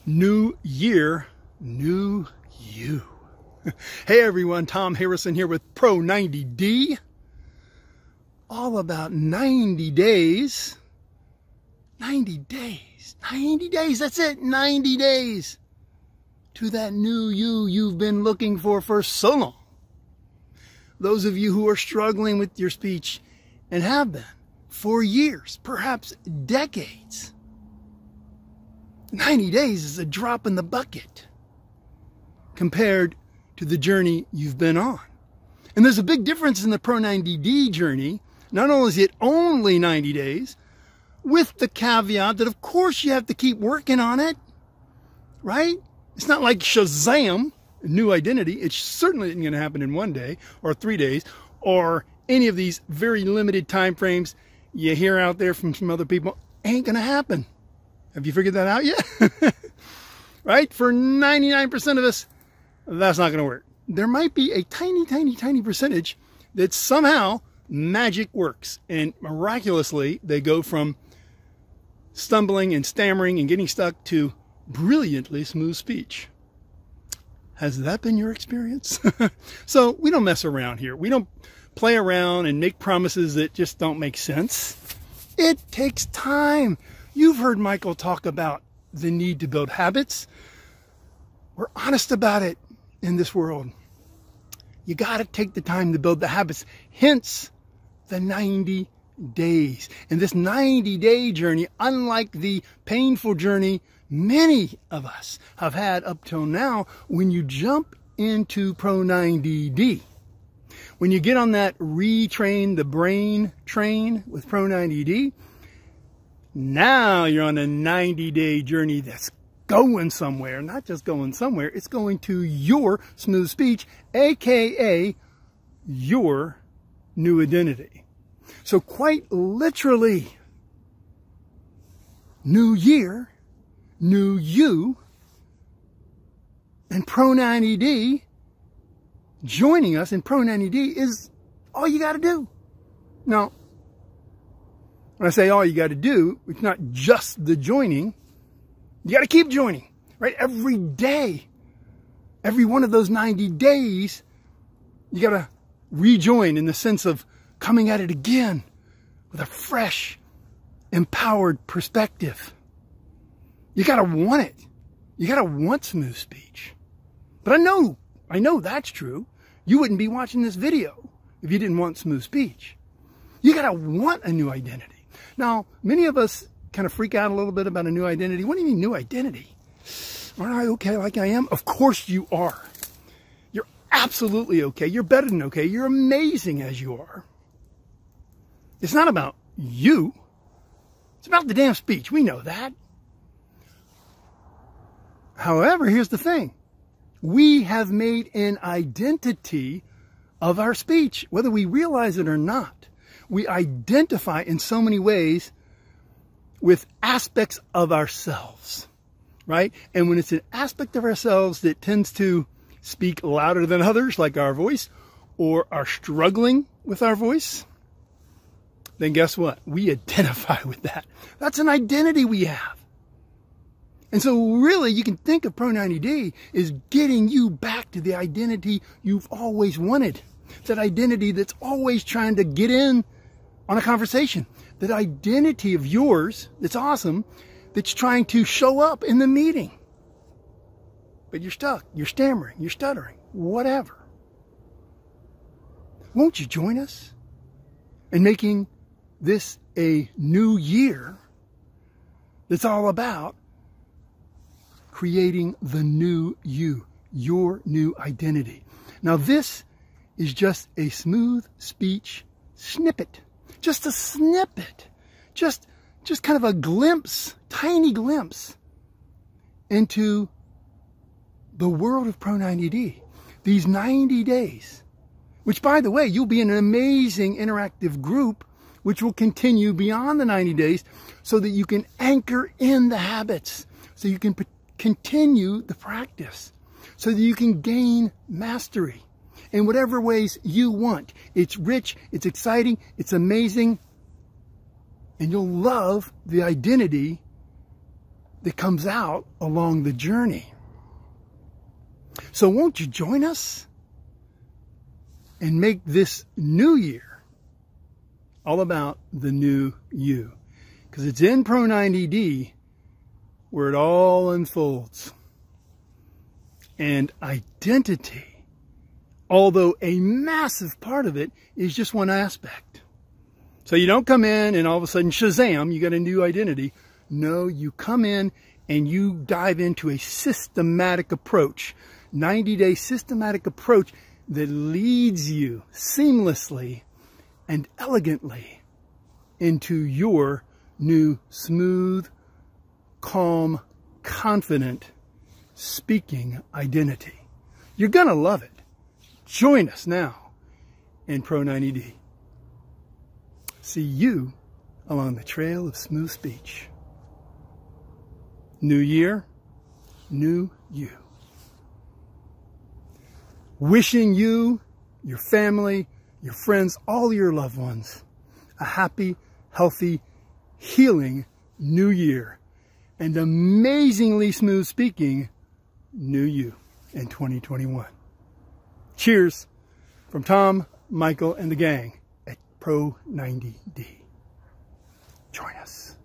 New year, new you. Hey everyone, Tom Harrison here with Pro 90D. All about 90 days. 90 days. 90 days, that's it. 90 days to that new you you've been looking for so long. Those of you who are struggling with your speech and have been for years, perhaps decades. 90 days is a drop in the bucket compared to the journey you've been on. And there's a big difference in the Pro 90D journey. Not only is it only 90 days, with the caveat that of course you have to keep working on it, right? It's not like Shazam, a new identity. It certainly isn't going to happen in 1 day or 3 days or any of these very limited time frames you hear out there from some other people. Ain't going to happen. Have you figured that out yet? Right? For 99% of us, that's not going to work. There might be a tiny, tiny, tiny percentage that somehow magic works. And miraculously, they go from stumbling and stammering and getting stuck to brilliantly smooth speech. Has that been your experience? So we don't mess around here. We don't play around and make promises that just don't make sense. It takes time. You've heard Michael talk about the need to build habits. We're honest about it in this world. You got to take the time to build the habits. Hence the 90 days. And this 90-day journey, unlike the painful journey many of us have had up till now, when you jump into Pro 90D, when you get on that retrain the brain train with Pro 90D, now you're on a 90-day journey that's going somewhere. Not just going somewhere, it's going to your smooth speech, aka your new identity. So quite literally, new year, new you, and Pro 90D, joining us in Pro 90D is all you got to do. Now, when I say all you got to do, it's not just the joining. You got to keep joining, right? Every day, every one of those 90 days, you got to rejoin in the sense of coming at it again with a fresh, empowered perspective. You got to want it. You got to want smooth speech. But I know that's true. You wouldn't be watching this video if you didn't want smooth speech. You got to want a new identity. Now, many of us kind of freak out a little bit about a new identity. What do you mean new identity? Aren't I okay like I am? Of course you are. You're absolutely okay. You're better than okay. You're amazing as you are. It's not about you. It's about the damn speech. We know that. However, here's the thing. We have made an identity of our speech, whether we realize it or not. We identify in so many ways with aspects of ourselves, right? And when it's an aspect of ourselves that tends to speak louder than others, like our voice, or are struggling with our voice, then guess what? We identify with that. That's an identity we have. And so really you can think of Pro 90D as getting you back to the identity you've always wanted. That identity that's always trying to get in on a conversation. That identity of yours that's awesome, that's trying to show up in the meeting. But you're stuck, you're stammering, you're stuttering, whatever. Won't you join us in making this a new year that's all about creating the new you, your new identity. Now this is just a smooth speech snippet. Just a snippet. Just kind of a glimpse, tiny glimpse into the world of Pro 90D. These 90 days, which by the way, you'll be in an amazing interactive group which will continue beyond the 90 days so that you can anchor in the habits, so you can continue the practice, so that you can gain mastery in whatever ways you want. It's rich, it's exciting, it's amazing, and you'll love the identity that comes out along the journey. So won't you join us and make this new year all about the new you? Because it's in Pro 90D where it all unfolds. And identity, although a massive part of it, is just one aspect. So you don't come in and all of a sudden, shazam, you got a new identity. No, you come in and you dive into a systematic approach, 90-day systematic approach that leads you seamlessly and elegantly into your new smooth, calm, confident speaking identity. You're gonna love it. Join us now in Pro 90D. See you along the trail of smooth speech. New year, new you. Wishing you, your family, your friends, all your loved ones, a happy, healthy, healing new year and amazingly smooth speaking new you in 2021. Cheers from Tom, Michael, and the gang at Pro 90D. Join us.